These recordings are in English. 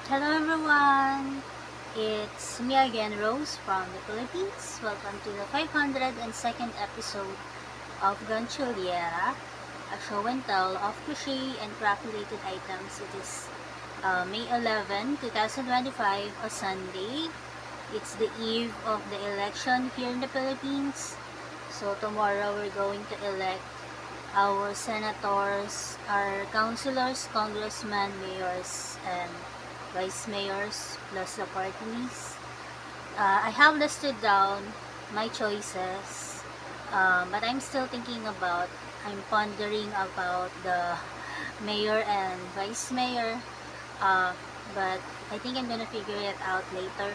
Hello everyone! It's me again, Rose from the Philippines. Welcome to the 502nd episode of Gantsilyera, a show and tell of crochet and craft related items. It is May 11, 2025, a Sunday. It's the eve of the election here in the Philippines. So tomorrow we're going to elect our senators, our councilors, congressmen, mayors, and vice mayors, plus the party list. I have listed down my choices, but I'm still I'm pondering about the mayor and vice mayor, uh, but I think I'm gonna figure it out later.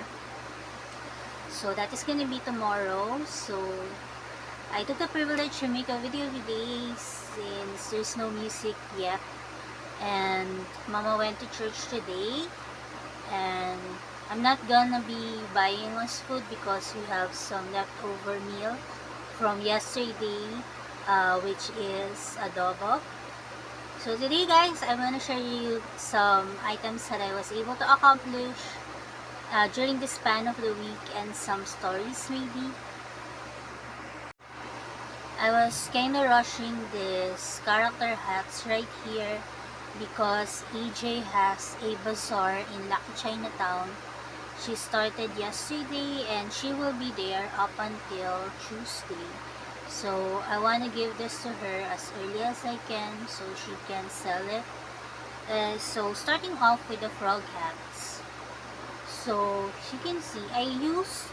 So that is gonna be tomorrow. So I took the privilege to make a video today since there's no music yet, and Mama went to church today, and I'm not gonna be buying us food because we have some leftover meal from yesterday, which is adobo. So today guys, I'm gonna share you some items that I was able to accomplish during the span of the week and some stories maybe. I was kinda rushing this character hats right here because EJ has a bazaar in Lucky Chinatown. She started yesterday and she will be there up until Tuesday. So I want to give this to her as early as I can so she can sell it. So starting off with the frog hats. So you can see I used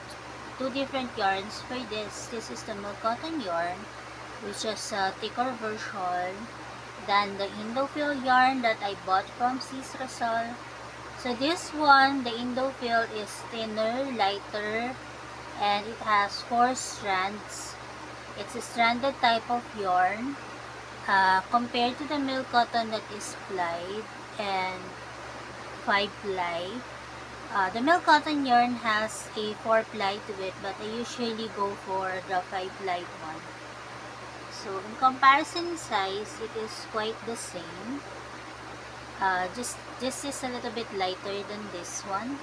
two different yarns for this. This is the milk cotton yarn, which is a thicker version than the Indofill yarn that I bought from Sis Rizal. So this one, the Indofill, is thinner, lighter, and it has 4 strands. It's a stranded type of yarn compared to the milk cotton that is plied and 5 ply. The milk cotton yarn has a 4 ply to it, but I usually go for the 5 ply one. So in comparison size, it is quite the same. Just this is a little bit lighter than this one.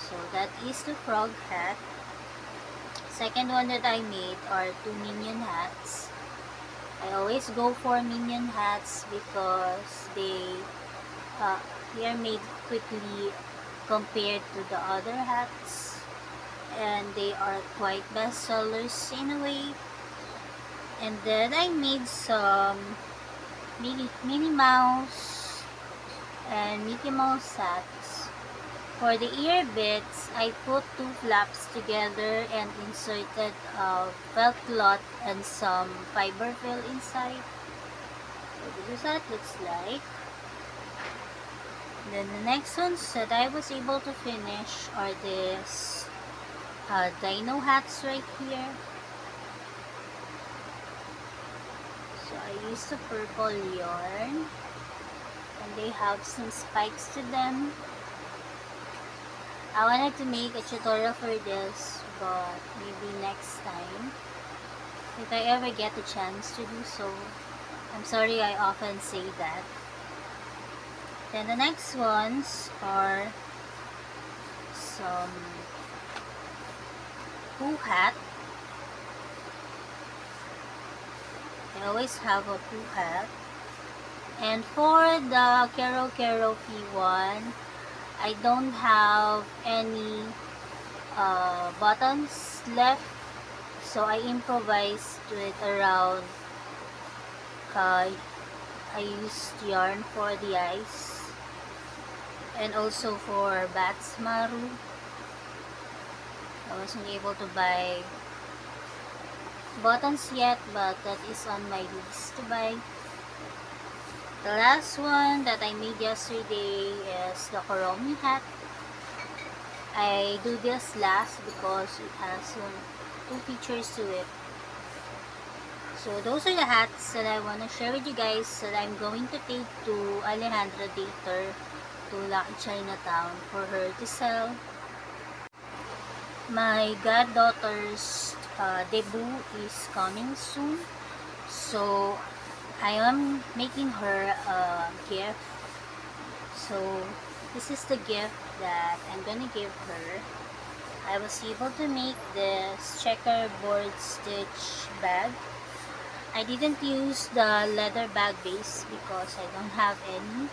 So that is the frog hat. Second one that I made are 2 minion hats. I always go for minion hats because they are made quickly compared to the other hats, and they are quite best sellers in a way. And then I made some Minnie Mouse and Mickey Mouse hats. For the ear bits, I put 2 flaps together and inserted felt cloth and some fiber fill inside. So this is what it looks like. Then the next ones that I was able to finish are this Dyno hats right here. So I used the purple yarn, and they have some spikes to them. I wanted to make a tutorial for this, but maybe next time, if I ever get the chance to do so. I'm sorry I often say that. Then the next ones are some poo hat. I always have a poo hat. And for the Kero P1, I don't have any buttons left, so I improvised it around. I used yarn for the eyes and also for Bats Maru. I wasn't able to buy buttons yet, but that is on my list to buy. The last one that I made yesterday is the Kuromi hat. I do this last because it has 2 features to it. So those are the hats that I want to share with you guys that I'm going to take to Alejandra later to Lucky Chinatown for her to sell. My goddaughter's debut is coming soon, so I am making her a gift. So This is the gift that I'm gonna give her. I was able to make this checkerboard stitch bag. I didn't use the leather bag base because I don't have any.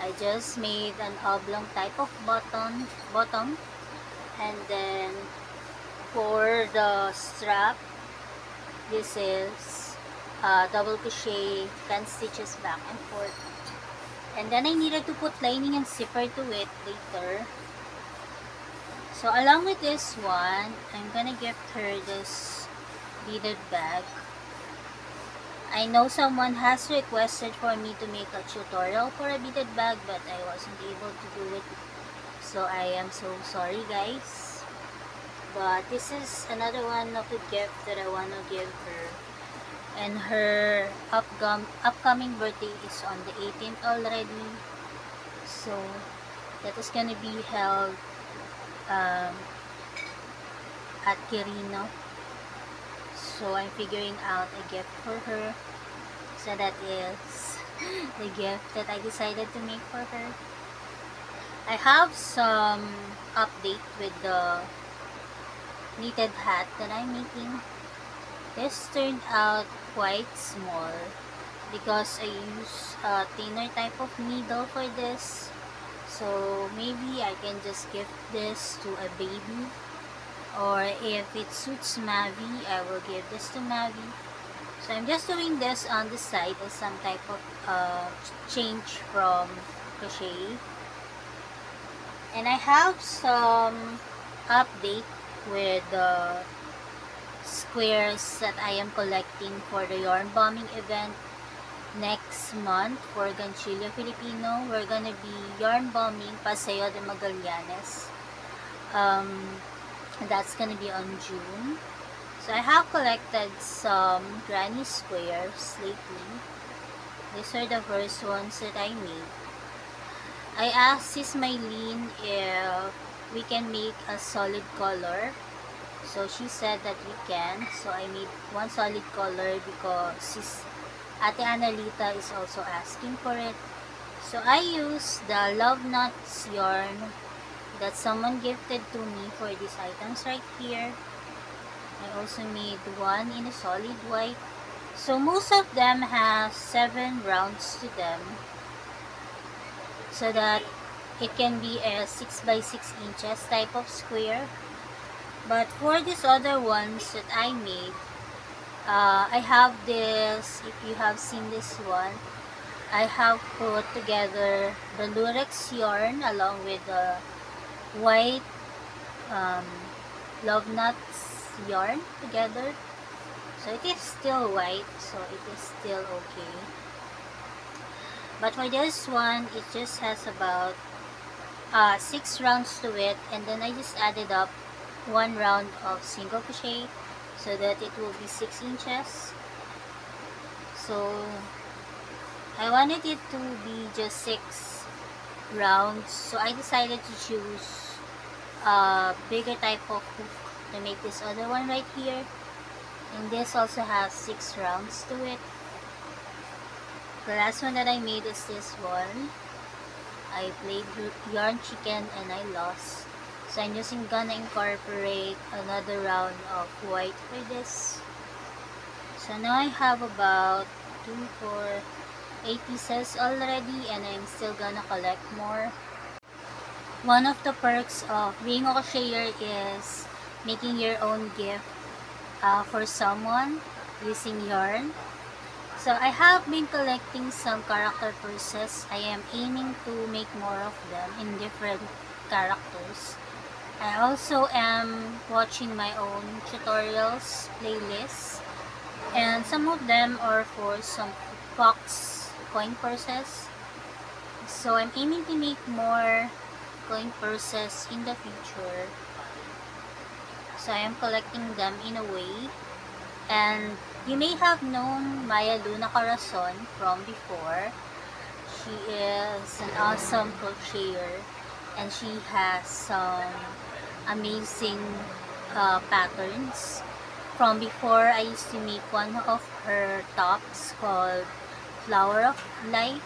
I just made an oblong type of bottom, and then for the strap, this is double crochet 10 stitches back and forth. And then I needed to put lining and zipper to it later. So along with this one, I'm gonna gift her this beaded bag. I know someone has requested for me to make a tutorial for a beaded bag, but I wasn't able to do it. So I am so sorry, guys. But this is another one of the gift that I want to give her. And her upcoming birthday is on the 18th already. So that is going to be held at Quirino. So I'm figuring out a gift for her. So that is the gift that I decided to make for her. I have some update with the knitted hat that I'm making. This turned out quite small because I use a thinner type of needle for this. So maybe I can just gift this to a baby, or if it suits Mavi, I will give this to Mavi. So I'm just doing this on the side as some type of change from crochet. And I have some update with the squares that I am collecting for the yarn bombing event next month for Gantsilyo Filipino. We're gonna be yarn bombing Paseo de Magallanes. That's gonna be on June. So I have collected some granny squares lately. These are the first ones that I made. I asked Sis Maylene if we can make a solid color. So she said that we can. So I made one solid color because Sis Ate Analita is also asking for it. So I used the Love Nuts yarn that someone gifted to me for these items right here. I also made one in a solid white. So most of them have 7 rounds to them, so that it can be a 6 by 6 inches type of square. But for these other ones that I made, I have this, if you have seen this one, I have put together the Lurex yarn along with the white Love Nuts yarn together. So it is still white, so it is still okay. But for this one, it just has about 6 rounds to it, and then I just added up 1 round of single crochet so that it will be 6 inches. So I wanted it to be just 6 rounds, so I decided to choose a bigger type of hook to make this other one right here. And this also has 6 rounds to it. The last one that I made is this one. I played yarn chicken and I lost. So I'm just gonna incorporate another round of white for this. So now I have about 2, 4, 8 pieces already, and I'm still gonna collect more. One of the perks of being a crocheter is making your own gift for someone using yarn. So I have been collecting some character purses. I am aiming to make more of them in different characters. I also am watching my own tutorials playlists, and some of them are for some box coin purses. So I'm aiming to make more coin purses in the future. So I am collecting them in a way. And you may have known Maya Luna Corazon from before. She is an awesome crocheter, and she has some amazing patterns. From before, I used to make one of her tops called Flower of Life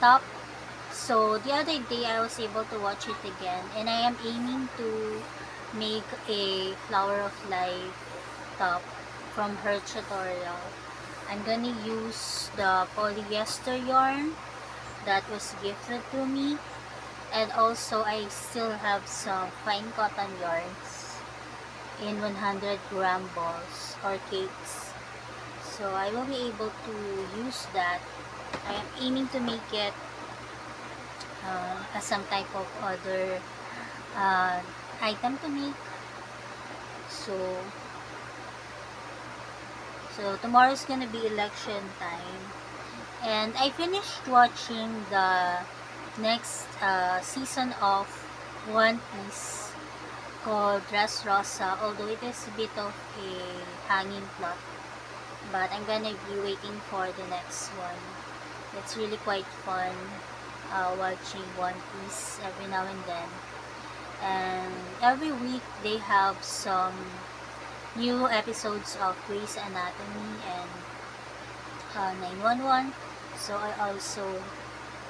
top. So the other day I was able to watch it again, and I am aiming to make a flower of life top from her tutorial. I'm gonna use the polyester yarn that was gifted to me, and also I still have some fine cotton yarns in 100-gram balls or cakes. So I will be able to use that. I am aiming to make it as some type of other uh, item to make. So tomorrow is gonna be election time, and I finished watching the next season of One Piece called Dressrosa, although it is a bit of a hanging plot, but I'm gonna be waiting for the next one. It's really quite fun watching One Piece every now and then, and every week they have some new episodes of Grey's Anatomy and 911, so I also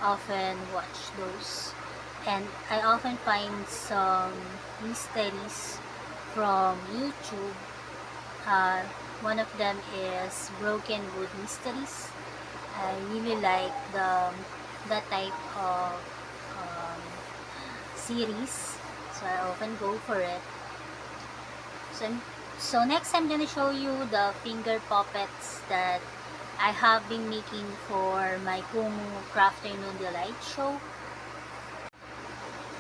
often watch those, and I often find some mysteries from YouTube. One of them is Broken Wood Mysteries. I really like that type of um, series, so I often go for it. So next I'm gonna show you the finger puppets that I have been making for my Kumu Craft Afternoon Delight show.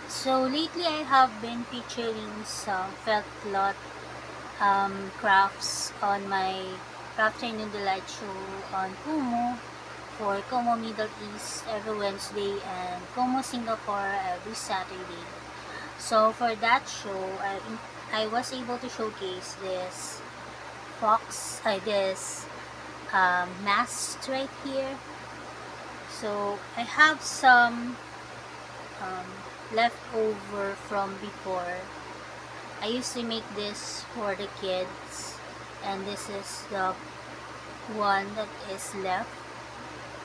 So lately I have been featuring some felt cloth crafts on my Craft Afternoon Delight show on Kumu for Kumu Middle East every Wednesday and Kumu Singapore every Saturday. So for that show, I was able to showcase this mask right here. So I have some um, leftover from before. I used to make this for the kids, and this is the one that is left.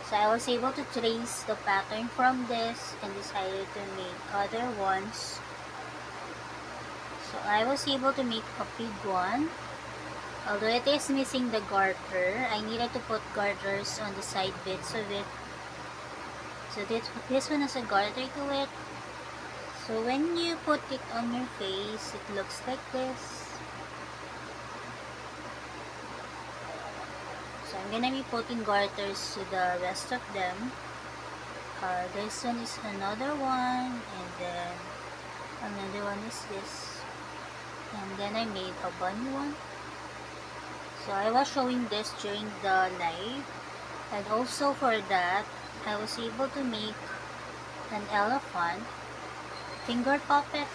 So I was able to trace the pattern from this and decided to make other ones. So I was able to make a big one. Although it is missing the garter, I needed to put garters on the side bits of it. So this one has a garter to it. So when you put it on your face, it looks like this. So I'm gonna be putting garters to the rest of them. This one is another one, and then another one is this. And then I made a bunny one. So I was showing this during the live, and also for that I was able to make an elephant finger puppet.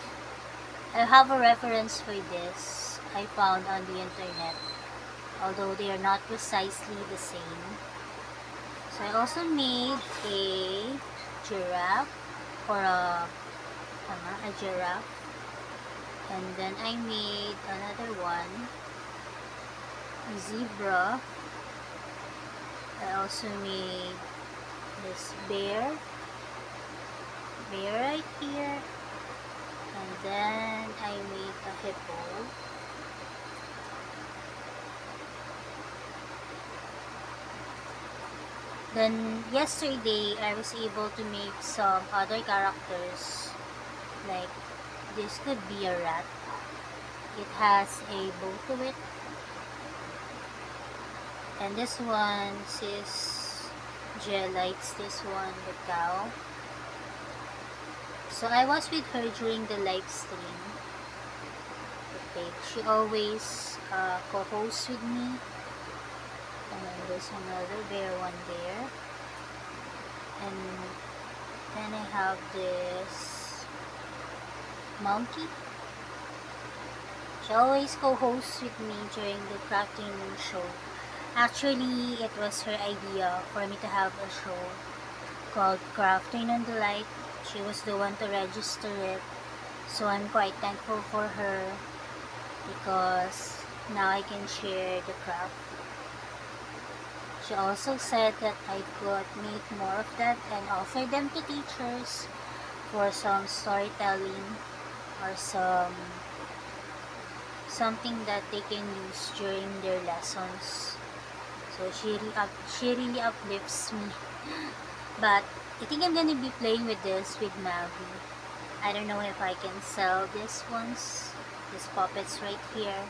I have a reference for this I found on the internet, although they are not precisely the same. So I also made a giraffe, or a giraffe, and then I made another one, a zebra. I also made this bear right here, and then I made a hippo. Then yesterday I was able to make some other characters, like this could be a rat. It has a bow to it. And this one, sis Jill likes this one, the cow. So I was with her during the live stream. Okay, she always co-hosts with me. And then there's another bear one there. And then I have this monkey. She always co-hosts with me during the crafting show. Actually, it was her idea for me to have a show called Crafting on Delight. She was the one to register it. So I'm quite thankful for her, because now I can share the craft. She also said that I could make more of that and offer them to teachers for some storytelling or something that they can use during their lessons. So she really uplifts me. But I think I'm gonna be playing with this with Mavi. I don't know if I can sell these puppets right here.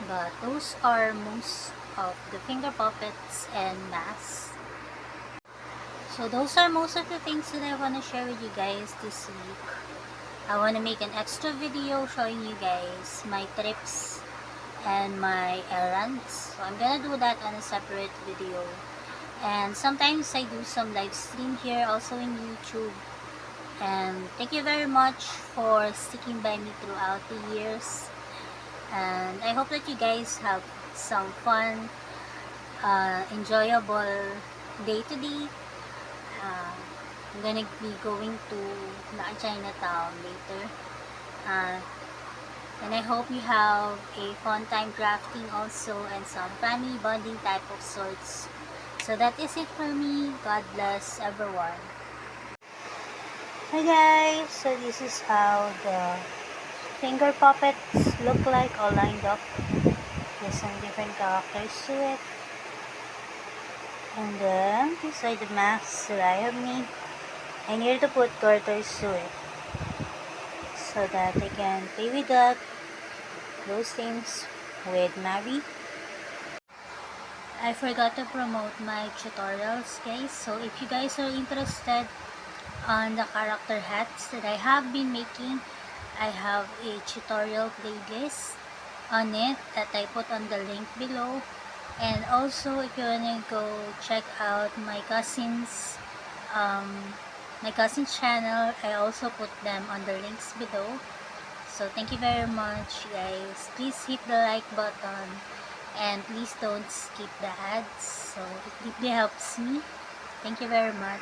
But those are most of the finger puppets and masks. So those are most of the things that I want to share with you guys this week. I want to make an extra video showing you guys my trips and my errands. So I'm gonna do that on a separate video. And sometimes I do some live stream here also in YouTube. And thank you very much for sticking by me throughout the years. And I hope that you guys have some fun, enjoyable day to day. I'm gonna be going to Chinatown later. And I hope you have a fun time crafting also and some family bonding type of sorts. So that is it for me. God bless everyone. Hi guys, so this is how the finger puppets look like all lined up. There's some different characters to it. And then these are the masks that I have made. I need to put Caruthers to it so that I can play with those things with Mavi. I forgot to promote my tutorials guys, so if you guys are interested on the character hats that I have been making, I have a tutorial playlist on it that I put on the link below. And also if you wanna go check out my cousin's channel, I also put them on the links below. So thank you very much guys. Please hit the like button and please don't skip the ads, so it really helps me. Thank you very much.